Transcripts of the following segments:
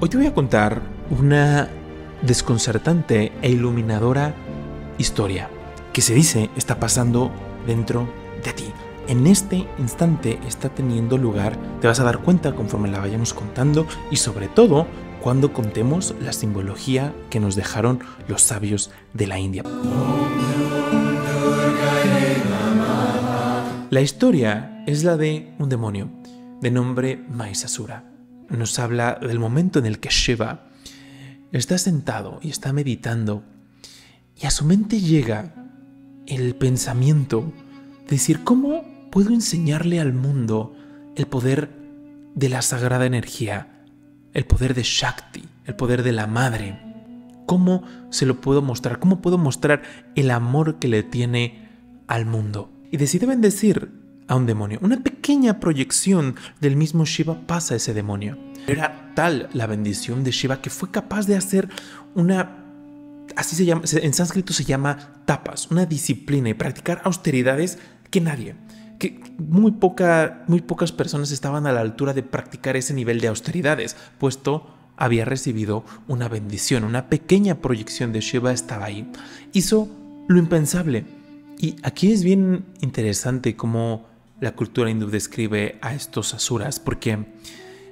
Hoy te voy a contar una desconcertante e iluminadora historia que se dice está pasando dentro de ti. En este instante está teniendo lugar, te vas a dar cuenta conforme la vayamos contando y sobre todo cuando contemos la simbología que nos dejaron los sabios de la India. La historia es la de un demonio de nombre Mahishasura. Nos habla del momento en el que Shiva está sentado y está meditando y a su mente llega el pensamiento de decir, ¿cómo puedo enseñarle al mundo el poder de la sagrada energía, el poder de Shakti, el poder de la madre? ¿Cómo se lo puedo mostrar? ¿Cómo puedo mostrar el amor que le tiene al mundo? Y decide bendecir a un demonio. Una pequeña proyección del mismo Shiva pasa a ese demonio. Era tal la bendición de Shiva que fue capaz de hacer así se llama, en sánscrito se llama tapas, una disciplina y practicar austeridades que muy pocas personas estaban a la altura de practicar ese nivel de austeridades, puesto había recibido una bendición, una pequeña proyección de Shiva estaba ahí. Hizo lo impensable. Y aquí es bien interesante cómo la cultura hindú describe a estos asuras, porque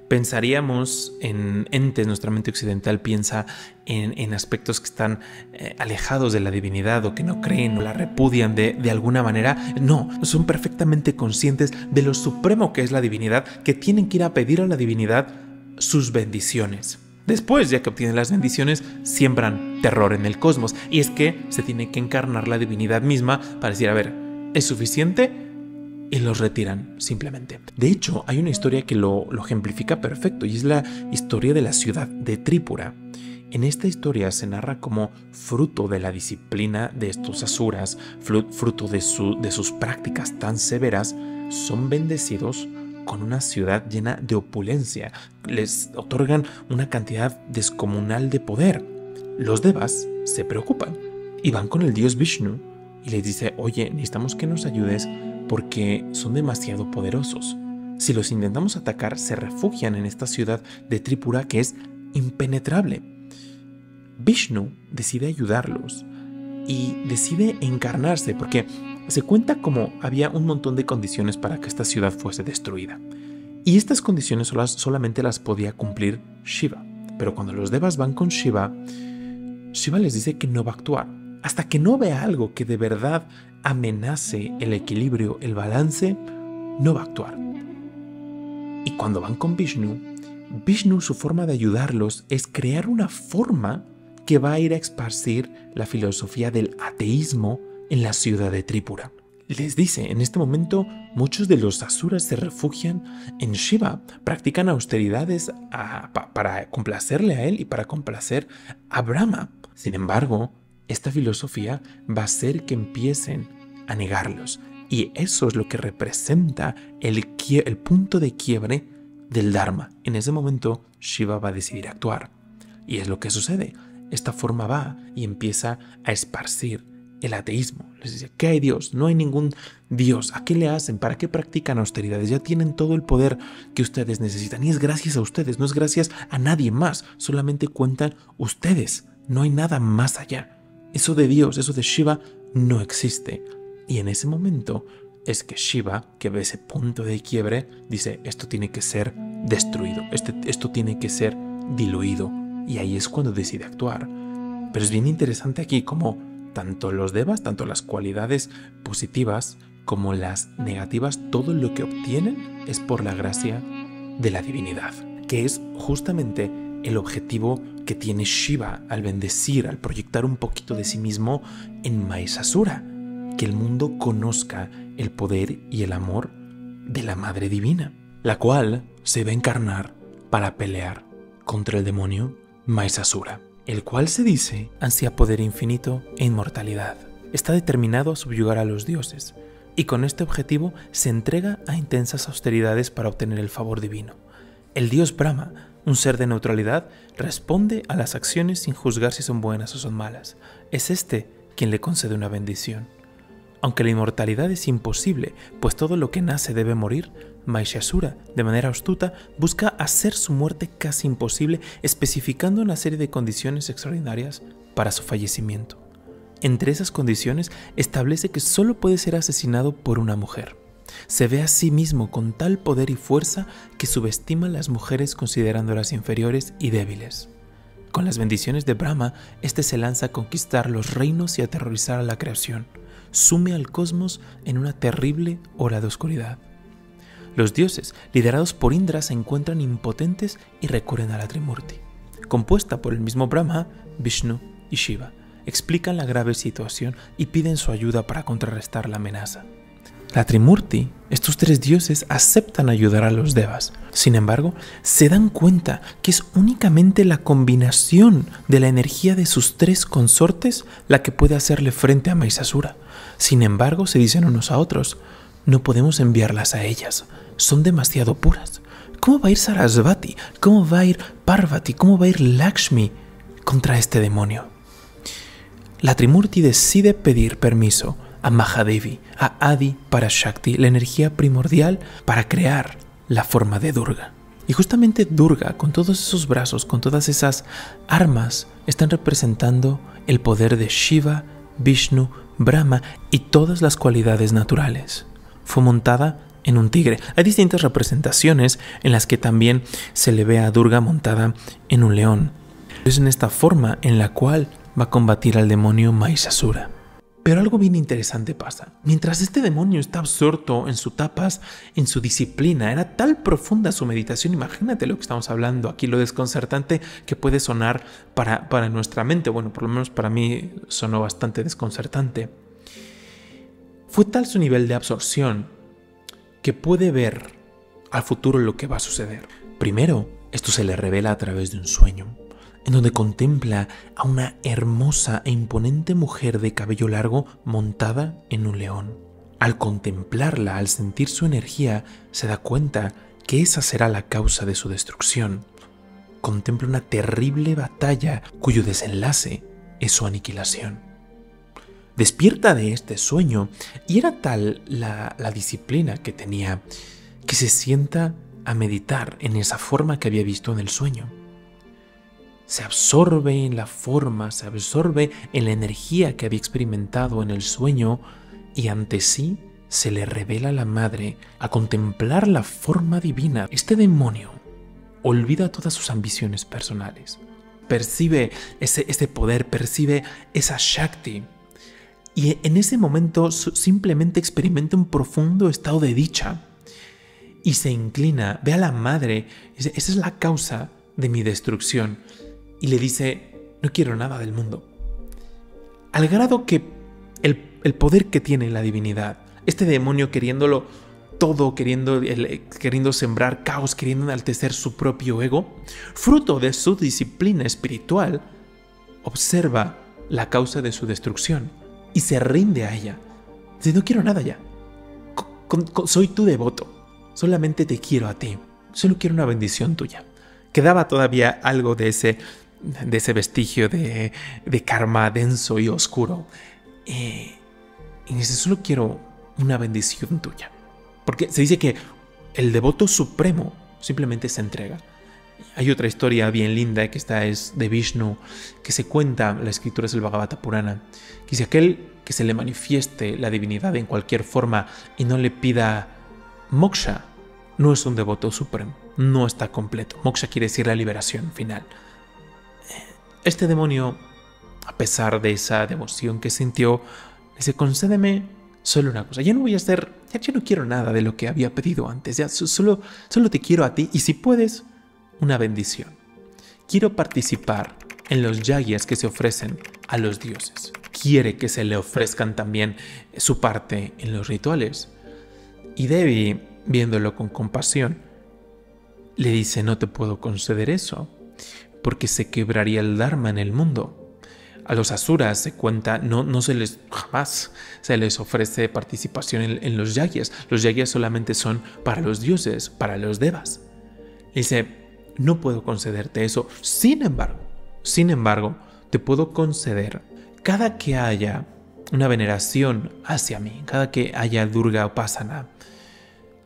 pensaríamos en entes, nuestra mente occidental piensa en aspectos que están alejados de la divinidad o que no creen o la repudian de alguna manera. No, son perfectamente conscientes de lo supremo que es la divinidad, que tienen que ir a pedir a la divinidad sus bendiciones. Después, ya que obtienen las bendiciones, siembran terror en el cosmos. Y es que se tiene que encarnar la divinidad misma para decir, a ver, ¿es suficiente? Y los retiran simplemente. De hecho, hay una historia que lo ejemplifica perfecto y es la historia de la ciudad de Trípura. En esta historia se narra como fruto de la disciplina de estos asuras, fruto de sus prácticas tan severas, son bendecidos con una ciudad llena de opulencia. Les otorgan una cantidad descomunal de poder. Los devas se preocupan y van con el dios Vishnu y les dice, oye, necesitamos que nos ayudes porque son demasiado poderosos. Si los intentamos atacar, se refugian en esta ciudad de Trípura que es impenetrable. Vishnu decide ayudarlos y decide encarnarse porque se cuenta como había un montón de condiciones para que esta ciudad fuese destruida. Y estas condiciones solamente las podía cumplir Shiva. Pero cuando los devas van con Shiva, Shiva les dice que no va a actuar. Hasta que no vea algo que de verdad amenace el equilibrio, el balance, no va a actuar. Y cuando van con Vishnu, su forma de ayudarlos es crear una forma que va a ir a esparcir la filosofía del ateísmo en la ciudad de Trípura. Les dice, en este momento muchos de los asuras se refugian en Shiva, practican austeridades para complacerle a él y para complacer a Brahma. Sin embargo, esta filosofía va a hacer que empiecen a negarlos. Y eso es lo que representa el punto de quiebre del Dharma. En ese momento, Shiva va a decidir actuar. Y es lo que sucede. Esta forma va y empieza a esparcir el ateísmo. Les dice, ¿qué hay Dios? No hay ningún Dios. ¿A qué le hacen? ¿Para qué practican austeridades? Ya tienen todo el poder que ustedes necesitan. Y es gracias a ustedes, no es gracias a nadie más. Solamente cuentan ustedes. No hay nada más allá. Eso de Dios, eso de Shiva, no existe. Y en ese momento es que Shiva, que ve ese punto de quiebre, dice, esto tiene que ser destruido, esto tiene que ser diluido. Y ahí es cuando decide actuar. Pero es bien interesante aquí como tanto los devas, tanto las cualidades positivas como las negativas, todo lo que obtienen es por la gracia de la divinidad, que es justamente el objetivo que tiene Shiva al bendecir, al proyectar un poquito de sí mismo en Mahishasura, que el mundo conozca el poder y el amor de la Madre Divina, la cual se va a encarnar para pelear contra el demonio Mahishasura, el cual se dice ansía poder infinito e inmortalidad. Está determinado a subyugar a los dioses y con este objetivo se entrega a intensas austeridades para obtener el favor divino. El dios Brahma, un ser de neutralidad, responde a las acciones sin juzgar si son buenas o son malas. Es este quien le concede una bendición. Aunque la inmortalidad es imposible, pues todo lo que nace debe morir, Mahishasura, de manera astuta, busca hacer su muerte casi imposible, especificando una serie de condiciones extraordinarias para su fallecimiento. Entre esas condiciones, establece que solo puede ser asesinado por una mujer. Se ve a sí mismo con tal poder y fuerza que subestima a las mujeres considerándolas inferiores y débiles. Con las bendiciones de Brahma, este se lanza a conquistar los reinos y aterrorizar a la creación. Sume al cosmos en una terrible hora de oscuridad. Los dioses, liderados por Indra, se encuentran impotentes y recurren a la Trimurti. Compuesta por el mismo Brahma, Vishnu y Shiva, explican la grave situación y piden su ayuda para contrarrestar la amenaza. La Trimurti, estos tres dioses, aceptan ayudar a los devas. Sin embargo, se dan cuenta que es únicamente la combinación de la energía de sus tres consortes la que puede hacerle frente a Mahishasura. Sin embargo, se dicen unos a otros, no podemos enviarlas a ellas, son demasiado puras. ¿Cómo va a ir Sarasvati? ¿Cómo va a ir Parvati? ¿Cómo va a ir Lakshmi contra este demonio? La Trimurti decide pedir permiso a Mahadevi, a Adi Parashakti, la energía primordial para crear la forma de Durga. Y justamente Durga, con todos esos brazos, con todas esas armas, están representando el poder de Shiva, Vishnu, Brahma y todas las cualidades naturales. Fue montada en un tigre. Hay distintas representaciones en las que también se le ve a Durga montada en un león. Es en esta forma en la cual va a combatir al demonio Mahishasura. Pero algo bien interesante pasa. Mientras este demonio está absorto en su tapas, en su disciplina, era tal profunda su meditación, imagínate lo que estamos hablando aquí, lo desconcertante que puede sonar para nuestra mente. Bueno, por lo menos para mí sonó bastante desconcertante. Fue tal su nivel de absorción que puede ver al futuro lo que va a suceder. Primero, esto se le revela a través de un sueño, en donde contempla a una hermosa e imponente mujer de cabello largo montada en un león. Al contemplarla, al sentir su energía, se da cuenta que esa será la causa de su destrucción. Contempla una terrible batalla cuyo desenlace es su aniquilación. Despierta de este sueño y era tal la disciplina que tenía que se sienta a meditar en esa forma que había visto en el sueño. Se absorbe en la forma, se absorbe en la energía que había experimentado en el sueño y ante sí se le revela a la madre a contemplar la forma divina. Este demonio olvida todas sus ambiciones personales, percibe ese poder, percibe esa Shakti y en ese momento simplemente experimenta un profundo estado de dicha y se inclina, ve a la madre y dice, esa es la causa de mi destrucción. Y le dice, no quiero nada del mundo. Al grado que el poder que tiene la divinidad, este demonio queriéndolo todo, queriendo sembrar caos, queriendo enaltecer su propio ego, fruto de su disciplina espiritual, observa la causa de su destrucción y se rinde a ella. Dice, no quiero nada ya. Soy tu devoto. Solamente te quiero a ti. Solo quiero una bendición tuya. Quedaba todavía algo de ese vestigio de karma denso y oscuro. Y dice, solo quiero una bendición tuya. Porque se dice que el devoto supremo simplemente se entrega. Hay otra historia bien linda que esta es de Vishnu, que se cuenta, la escritura es el Bhagavata Purana, que dice aquel que se le manifieste la divinidad en cualquier forma y no le pida moksha, no es un devoto supremo, no está completo. Moksha quiere decir la liberación final. Este demonio, a pesar de esa devoción que sintió, le dice, concédeme solo una cosa. Ya no voy a hacer, ya no quiero nada de lo que había pedido antes. Ya solo te quiero a ti y si puedes, una bendición. Quiero participar en los yagyas que se ofrecen a los dioses. Quiere que se le ofrezcan también su parte en los rituales. Y Devi, viéndolo con compasión, le dice, no te puedo conceder eso, porque se quebraría el dharma en el mundo. A los asuras se cuenta, no se les, jamás se les ofrece participación en los yagyas. Los yagyas solamente son para los dioses, para los devas. Dice, no puedo concederte eso. Sin embargo, te puedo conceder, cada que haya una veneración hacia mí, cada que haya Durga Upasana,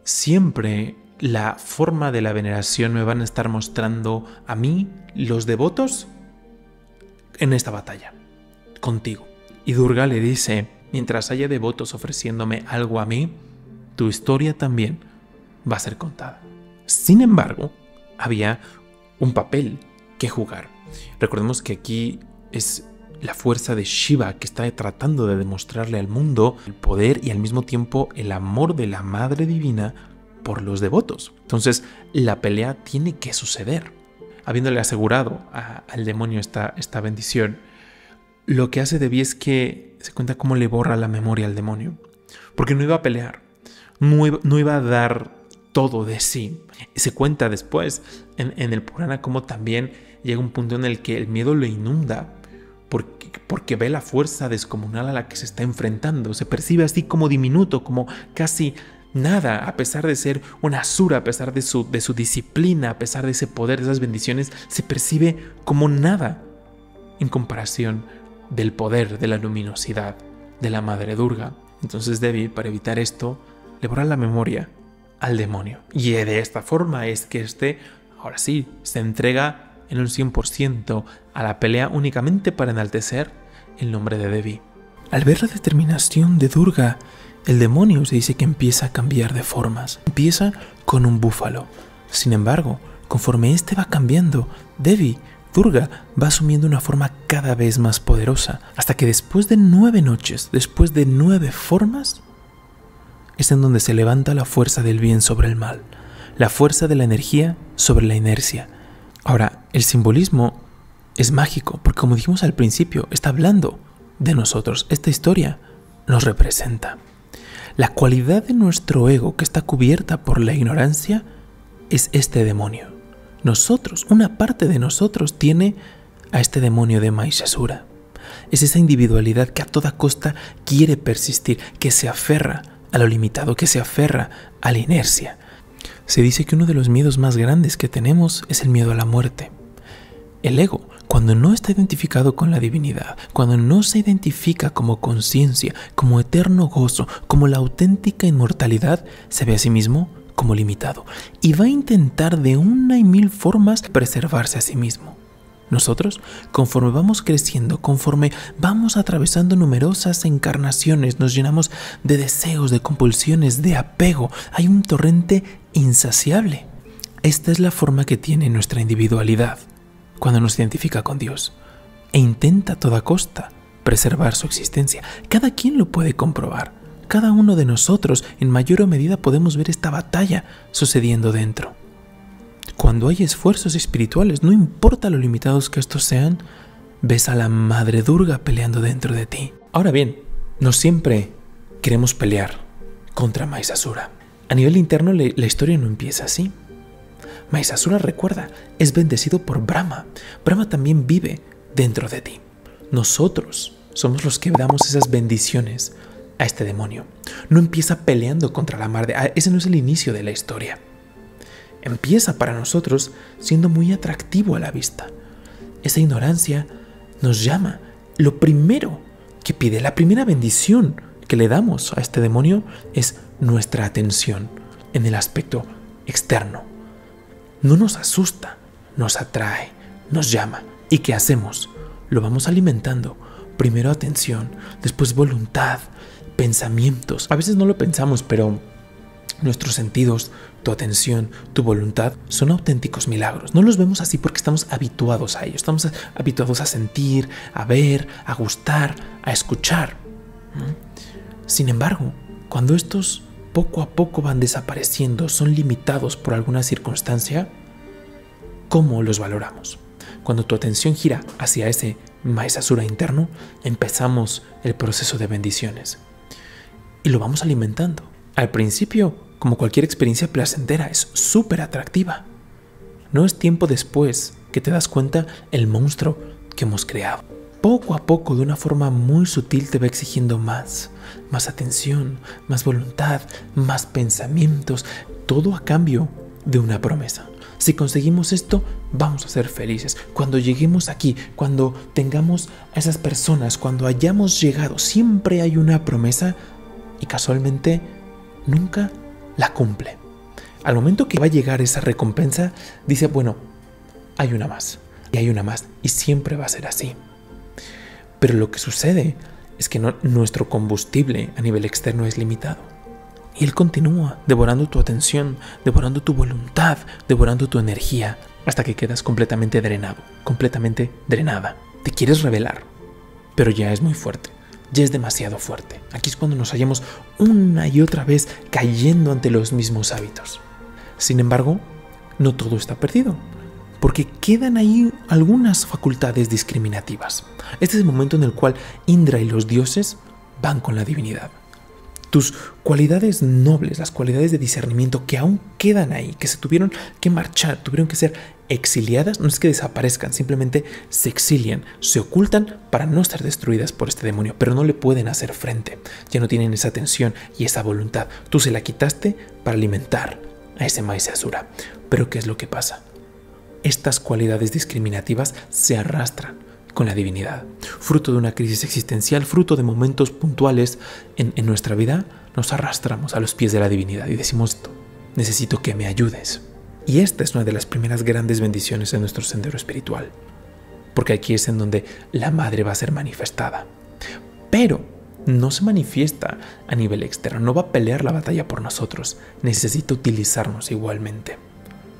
siempre la forma de la veneración me van a estar mostrando a mí, los devotos, en esta batalla, contigo. Y Durga le dice, mientras haya devotos ofreciéndome algo a mí, tu historia también va a ser contada. Sin embargo, había un papel que jugar. Recordemos que aquí es la fuerza de Shiva que está tratando de demostrarle al mundo el poder y al mismo tiempo el amor de la Madre Divina por los devotos. Entonces, la pelea tiene que suceder. Habiéndole asegurado al demonio esta bendición, lo que hace Devi es que se cuenta cómo le borra la memoria al demonio. Porque no iba a pelear, no iba a dar todo de sí. Se cuenta después en el Purana cómo también llega un punto en el que el miedo lo inunda porque ve la fuerza descomunal a la que se está enfrentando. Se percibe así como diminuto, como casi nada, a pesar de ser una asura, a pesar de su disciplina, a pesar de ese poder, de esas bendiciones, se percibe como nada en comparación del poder, de la luminosidad de la Madre Durga. Entonces Devi, para evitar esto, le borra la memoria al demonio. Y de esta forma es que ahora sí, se entrega en un 100% a la pelea únicamente para enaltecer el nombre de Devi. Al ver la determinación de Durga, el demonio se dice que empieza a cambiar de formas. Empieza con un búfalo. Sin embargo, conforme este va cambiando, Durga va asumiendo una forma cada vez más poderosa, hasta que después de 9 noches, después de 9 formas, es en donde se levanta la fuerza del bien sobre el mal, la fuerza de la energía sobre la inercia. Ahora, el simbolismo es mágico, porque como dijimos al principio, está hablando de nosotros. Esta historia nos representa. La cualidad de nuestro ego que está cubierta por la ignorancia es este demonio. Nosotros, una parte de nosotros tiene a este demonio de Mahishasura. Es esa individualidad que a toda costa quiere persistir, que se aferra a lo limitado, que se aferra a la inercia. Se dice que uno de los miedos más grandes que tenemos es el miedo a la muerte. El ego, cuando no está identificado con la divinidad, cuando no se identifica como conciencia, como eterno gozo, como la auténtica inmortalidad, se ve a sí mismo como limitado y va a intentar de 1 y 1000 formas preservarse a sí mismo. Nosotros, conforme vamos creciendo, conforme vamos atravesando numerosas encarnaciones, nos llenamos de deseos, de compulsiones, de apego. Hay un torrente insaciable. Esta es la forma que tiene nuestra individualidad cuando nos identifica con Dios e intenta a toda costa preservar su existencia. Cada quien lo puede comprobar. Cada uno de nosotros, en mayor o medida, podemos ver esta batalla sucediendo dentro. Cuando hay esfuerzos espirituales, no importa lo limitados que estos sean, ves a la Madre Durga peleando dentro de ti. Ahora bien, no siempre queremos pelear contra Mahishasura. A nivel interno, la historia no empieza así. Mahishasura, recuerda, es bendecido por Brahma. Brahma también vive dentro de ti. Nosotros somos los que damos esas bendiciones a este demonio. No empieza peleando contra la madre. Ese no es el inicio de la historia. Empieza para nosotros siendo muy atractivo a la vista. Esa ignorancia nos llama. Lo primero que pide, la primera bendición que le damos a este demonio es nuestra atención en el aspecto externo. No nos asusta, nos atrae, nos llama. ¿Y qué hacemos? Lo vamos alimentando. Primero atención, después voluntad, pensamientos. A veces no lo pensamos, pero nuestros sentidos, tu atención, tu voluntad son auténticos milagros. No los vemos así porque estamos habituados a ellos. Estamos habituados a sentir, a ver, a gustar, a escuchar. Sin embargo, cuando estos poco a poco van desapareciendo, son limitados por alguna circunstancia, ¿cómo los valoramos? Cuando tu atención gira hacia ese Mahishasura interno, empezamos el proceso de bendiciones y lo vamos alimentando. Al principio, como cualquier experiencia placentera, es súper atractiva. No es tiempo después que te das cuenta el monstruo que hemos creado. Poco a poco, de una forma muy sutil, te va exigiendo más atención, más voluntad, más pensamientos, todo a cambio de una promesa. Si conseguimos esto, vamos a ser felices. Cuando lleguemos aquí, cuando tengamos a esas personas, cuando hayamos llegado, siempre hay una promesa y casualmente nunca la cumple. Al momento que va a llegar esa recompensa, dice, bueno, hay una más y hay una más y siempre va a ser así. Pero lo que sucede es que nuestro combustible a nivel externo es limitado. Y él continúa devorando tu atención, devorando tu voluntad, devorando tu energía, hasta que quedas completamente drenado, completamente drenada. Te quieres rebelar, pero ya es muy fuerte, ya es demasiado fuerte. Aquí es cuando nos hallamos una y otra vez cayendo ante los mismos hábitos. Sin embargo, no todo está perdido, porque quedan ahí algunas facultades discriminativas. Este es el momento en el cual Indra y los dioses van con la divinidad. Tus cualidades nobles, las cualidades de discernimiento que aún quedan ahí, que se tuvieron que marchar, tuvieron que ser exiliadas, no es que desaparezcan, simplemente se exilian, se ocultan para no ser destruidas por este demonio, pero no le pueden hacer frente. Ya no tienen esa tensión y esa voluntad. Tú se la quitaste para alimentar a ese Mahisasura. Pero ¿qué es lo que pasa? Estas cualidades discriminativas se arrastran con la divinidad. Fruto de una crisis existencial, fruto de momentos puntuales en nuestra vida, nos arrastramos a los pies de la divinidad y decimos, necesito que me ayudes. Y esta es una de las primeras grandes bendiciones en nuestro sendero espiritual, porque aquí es en donde la madre va a ser manifestada. Pero no se manifiesta a nivel externo, no va a pelear la batalla por nosotros, necesita utilizarnos igualmente.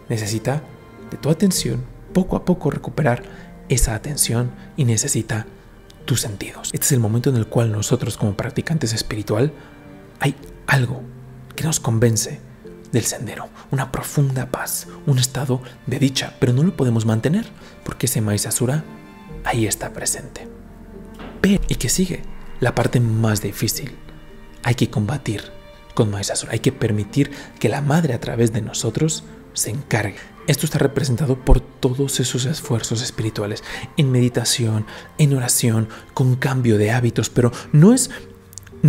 Necesita de tu atención, poco a poco recuperar esa atención y necesita tus sentidos. Este es el momento en el cual nosotros como practicantes espiritual hay algo que nos convence del sendero, una profunda paz, un estado de dicha, pero no lo podemos mantener porque ese Mahisasura ahí está presente. Pero, ¿y qué sigue? La parte más difícil. Hay que combatir con Mahisasura, hay que permitir que la madre a través de nosotros se encargue. Esto está representado por todos esos esfuerzos espirituales, en meditación, en oración, con cambio de hábitos, pero no es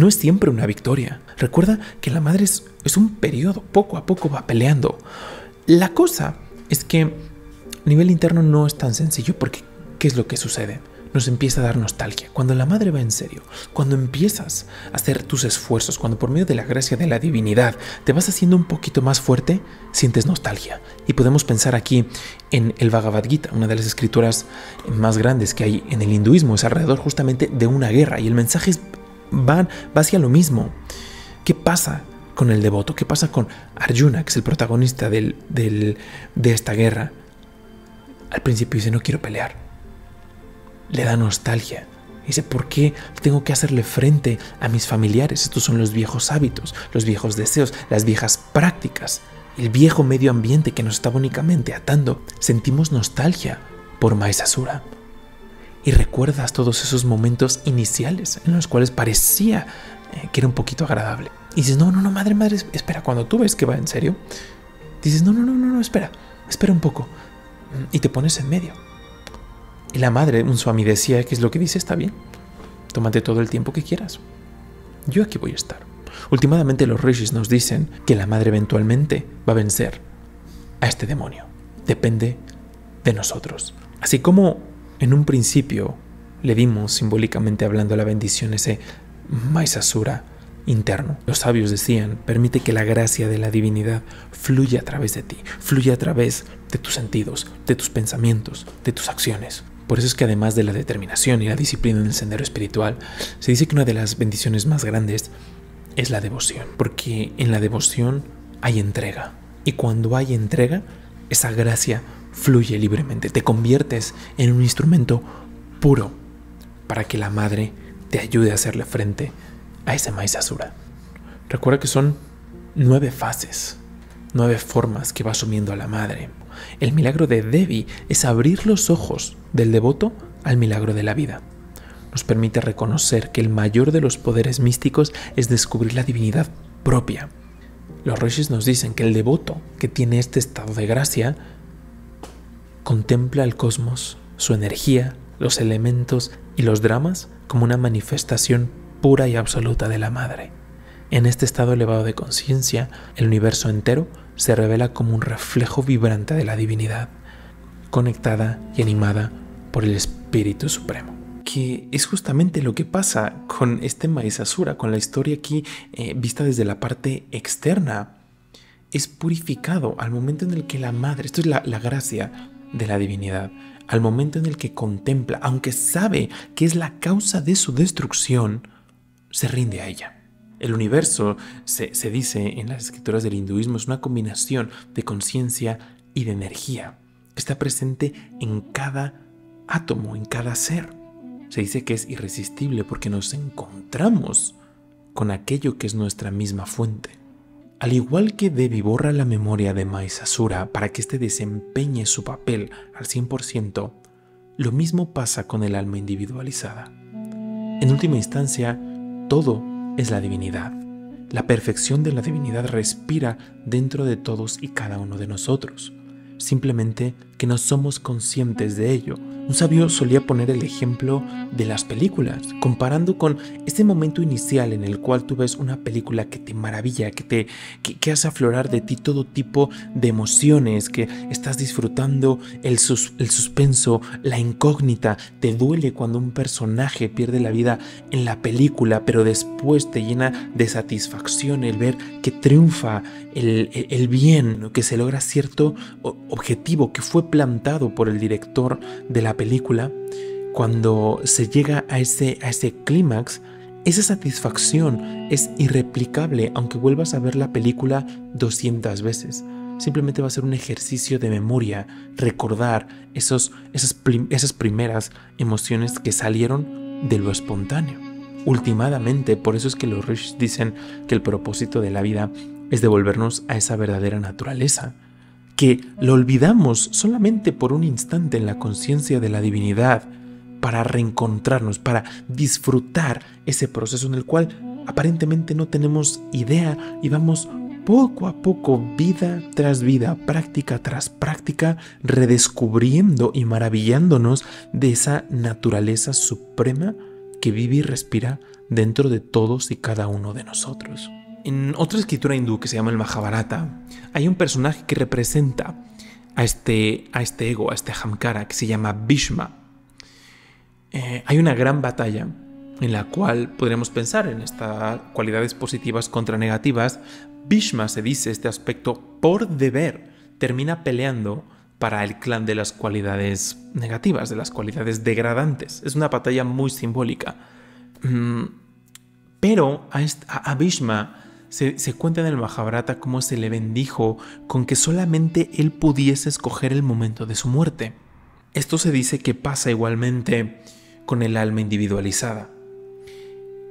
siempre una victoria. Recuerda que la madre es un periodo, poco a poco va peleando. La cosa es que a nivel interno no es tan sencillo porque ¿qué es lo que sucede? Nos empieza a dar nostalgia. Cuando la madre va en serio, cuando empiezas a hacer tus esfuerzos, cuando por medio de la gracia de la divinidad te vas haciendo un poquito más fuerte, sientes nostalgia. Y podemos pensar aquí en el Bhagavad Gita, una de las escrituras más grandes que hay en el hinduismo, es alrededor justamente de una guerra y el mensaje va hacia lo mismo. ¿Qué pasa con el devoto? ¿Qué pasa con Arjuna, que es el protagonista de esta guerra? Al principio dice, no quiero pelear. Le da nostalgia. Dice, ¿por qué tengo que hacerle frente a mis familiares? Estos son los viejos hábitos, los viejos deseos, las viejas prácticas, el viejo medio ambiente que nos estaba únicamente atando. Sentimos nostalgia por Mahisasura. Y recuerdas todos esos momentos iniciales en los cuales parecía que era un poquito agradable. Y dices, no, madre, espera, cuando tú ves que va en serio, dices, no, espera un poco. Y te pones en medio. Y la madre, un Swami, decía, ¿qué es lo que dice? Está bien, tómate todo el tiempo que quieras. Yo aquí voy a estar. Últimamente los rishis nos dicen que la madre eventualmente va a vencer a este demonio. Depende de nosotros. Así como en un principio le dimos simbólicamente hablando la bendición ese Mahisasura interno. Los sabios decían, permite que la gracia de la divinidad fluya a través de ti, fluya a través de tus sentidos, de tus pensamientos, de tus acciones. Por eso es que además de la determinación y la disciplina en el sendero espiritual, se dice que una de las bendiciones más grandes es la devoción, porque en la devoción hay entrega. Y cuando hay entrega, esa gracia fluye libremente. Te conviertes en un instrumento puro para que la madre te ayude a hacerle frente a ese Mahisasura. Recuerda que son 9 fases, 9 formas que va asumiendo a la madre. El milagro de Devi es abrir los ojos del devoto al milagro de la vida. Nos permite reconocer que el mayor de los poderes místicos es descubrir la divinidad propia. Los rishis nos dicen que el devoto que tiene este estado de gracia contempla el cosmos, su energía, los elementos y los dramas como una manifestación pura y absoluta de la madre. En este estado elevado de conciencia, el universo entero se revela como un reflejo vibrante de la divinidad, conectada y animada por el Espíritu Supremo. Que es justamente lo que pasa con este Mahishasura, con la historia aquí vista desde la parte externa. Es purificado al momento en el que la madre, esto es la gracia de la divinidad, al momento en el que contempla, aunque sabe que es la causa de su destrucción, se rinde a ella. El universo, se dice en las escrituras del hinduismo, es una combinación de conciencia y de energía que está presente en cada átomo, en cada ser. Se dice que es irresistible porque nos encontramos con aquello que es nuestra misma fuente. Al igual que Devi borra la memoria de Mahishasura para que éste desempeñe su papel al 100%, lo mismo pasa con el alma individualizada. En última instancia, todo es la divinidad. La perfección de la divinidad respira dentro de todos y cada uno de nosotros. Simplemente que no somos conscientes de ello. Un sabio solía poner el ejemplo de las películas, comparando con ese momento inicial en el cual tú ves una película que te maravilla, que hace aflorar de ti todo tipo de emociones, que estás disfrutando el suspenso, la incógnita, te duele cuando un personaje pierde la vida en la película, pero después te llena de satisfacción el ver que triunfa el bien, que se logra cierto objetivo que fue plantado por el director de la película. Cuando se llega a ese clímax, esa satisfacción es irreplicable aunque vuelvas a ver la película 200 veces. Simplemente va a ser un ejercicio de memoria, recordar esas primeras emociones que salieron de lo espontáneo. Últimamente, por eso es que los rishis dicen que el propósito de la vida es devolvernos a esa verdadera naturaleza, que lo olvidamos solamente por un instante en la conciencia de la divinidad para reencontrarnos, para disfrutar ese proceso en el cual aparentemente no tenemos idea y vamos poco a poco, vida tras vida, práctica tras práctica, redescubriendo y maravillándonos de esa naturaleza suprema que vive y respira dentro de todos y cada uno de nosotros. En otra escritura hindú que se llama el Mahabharata, hay un personaje que representa a este ego, a este Ahamkara, que se llama Bhishma. Hay una gran batalla en la cual podremos pensar en estas cualidades positivas contra negativas. Bhishma, se dice, este aspecto por deber, termina peleando para el clan de las cualidades negativas, de las cualidades degradantes. Es una batalla muy simbólica. Pero a Bhishma se cuenta en el Mahabharata cómo se le bendijo con que solamente él pudiese escoger el momento de su muerte. Esto se dice que pasa igualmente con el alma individualizada.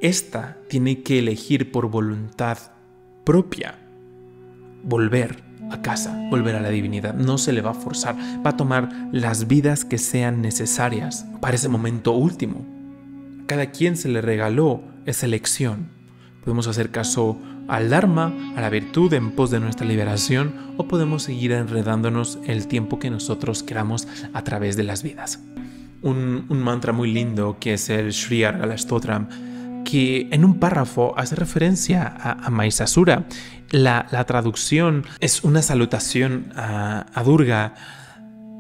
Esta tiene que elegir por voluntad propia volver a casa, volver a la divinidad. No se le va a forzar, va a tomar las vidas que sean necesarias para ese momento último. A cada quien se le regaló esa elección. Podemos hacer caso al Dharma, a la virtud en pos de nuestra liberación, o podemos seguir enredándonos el tiempo que nosotros queramos a través de las vidas. Un mantra muy lindo que es el Shri Argala Stotram, que en un párrafo hace referencia a Mahishasura. La traducción es una salutación a Durga,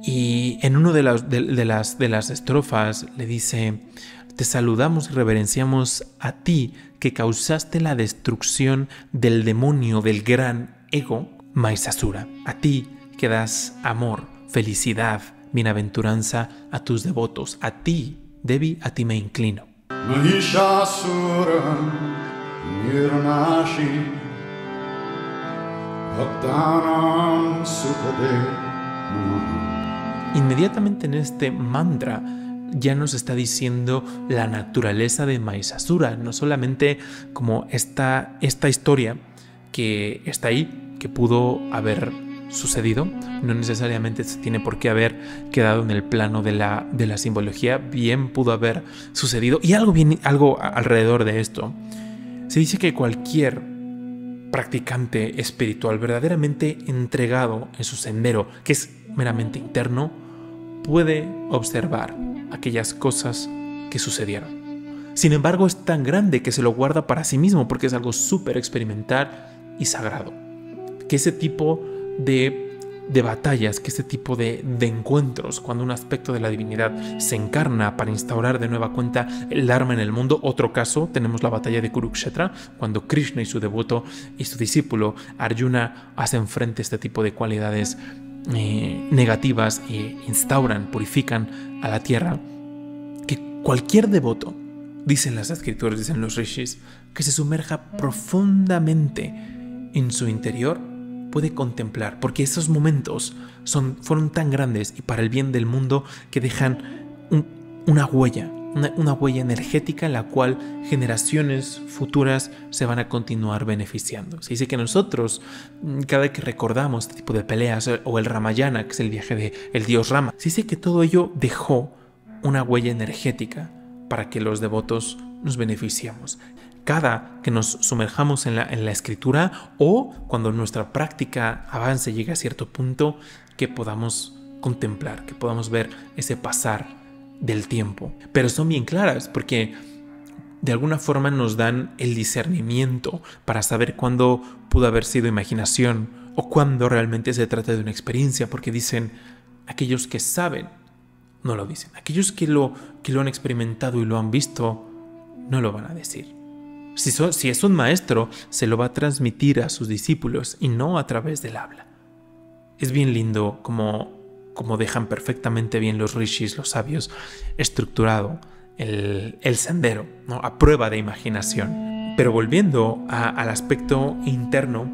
y en una de las estrofas le dice: te saludamos y reverenciamos a ti que causaste la destrucción del demonio del gran ego Mahishasura. A ti que das amor, felicidad, bienaventuranza a tus devotos. A ti, Devi, a ti me inclino. Mahishasura Nirnashi Bhaktanam Sukade. Inmediatamente en este mantra ya nos está diciendo la naturaleza de Mahishasura, no solamente como esta historia que está ahí, que pudo haber sucedido, no necesariamente se tiene por qué haber quedado en el plano de la simbología, bien pudo haber sucedido. Y algo alrededor de esto. Se dice que cualquier practicante espiritual verdaderamente entregado en su sendero, que es meramente interno, puede observar aquellas cosas que sucedieron. Sin embargo, es tan grande que se lo guarda para sí mismo porque es algo súper experimental y sagrado, que ese tipo de batallas, que este tipo de encuentros, cuando un aspecto de la divinidad se encarna para instaurar de nueva cuenta el Dharma en el mundo. Otro caso, tenemos la batalla de Kurukshetra, cuando Krishna y su devoto y su discípulo Arjuna hacen frente a este tipo de cualidades negativas e instauran, purifican a la tierra. Que cualquier devoto, dicen las escrituras, dicen los rishis, que se sumerja profundamente en su interior, puede contemplar, porque esos momentos fueron tan grandes y para el bien del mundo que dejan una huella energética en la cual generaciones futuras se van a continuar beneficiando. Se dice que nosotros, cada vez que recordamos este tipo de peleas, o el Ramayana, que es el viaje del dios Rama, se dice que todo ello dejó una huella energética para que los devotos nos beneficiemos. Cada que nos sumerjamos en la escritura, o cuando nuestra práctica avance y llegue a cierto punto, que podamos contemplar, que podamos ver ese pasar del tiempo. Pero son bien claras porque de alguna forma nos dan el discernimiento para saber cuándo pudo haber sido imaginación o cuándo realmente se trata de una experiencia, porque dicen, aquellos que saben no lo dicen, aquellos que lo han experimentado y lo han visto no lo van a decir. Si es un maestro, se lo va a transmitir a sus discípulos y no a través del habla. Es bien lindo como dejan perfectamente bien los rishis, los sabios, estructurado el sendero, ¿no? A prueba de imaginación. Pero volviendo al aspecto interno,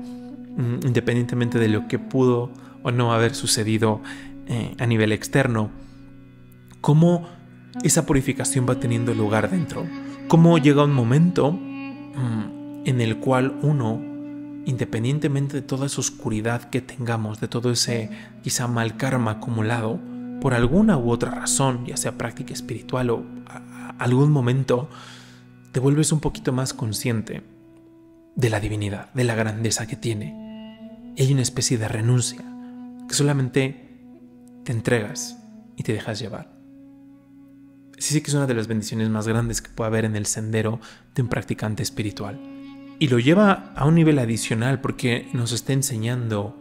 independientemente de lo que pudo o no haber sucedido a nivel externo, cómo esa purificación va teniendo lugar dentro. Cómo llega un momento en el cual uno, independientemente de toda esa oscuridad que tengamos, de todo ese quizá mal karma acumulado, por alguna u otra razón, ya sea práctica espiritual o algún momento, te vuelves un poquito más consciente de la divinidad, de la grandeza que tiene. Y hay una especie de renuncia, que solamente te entregas y te dejas llevar. Sí que es una de las bendiciones más grandes que puede haber en el sendero de un practicante espiritual. Y lo lleva a un nivel adicional porque nos está enseñando,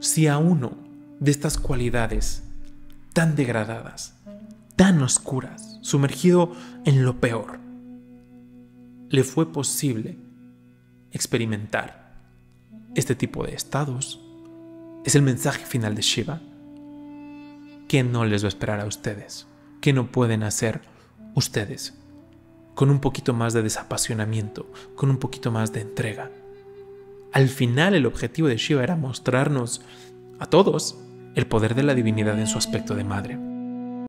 si a uno de estas cualidades tan degradadas, tan oscuras, sumergido en lo peor, le fue posible experimentar este tipo de estados, es el mensaje final de Shiva. ¿Qué no les va a esperar a ustedes? ¿Qué no pueden hacer ustedes con un poquito más de desapasionamiento, con un poquito más de entrega? Al final el objetivo de Shiva era mostrarnos a todos el poder de la divinidad en su aspecto de madre.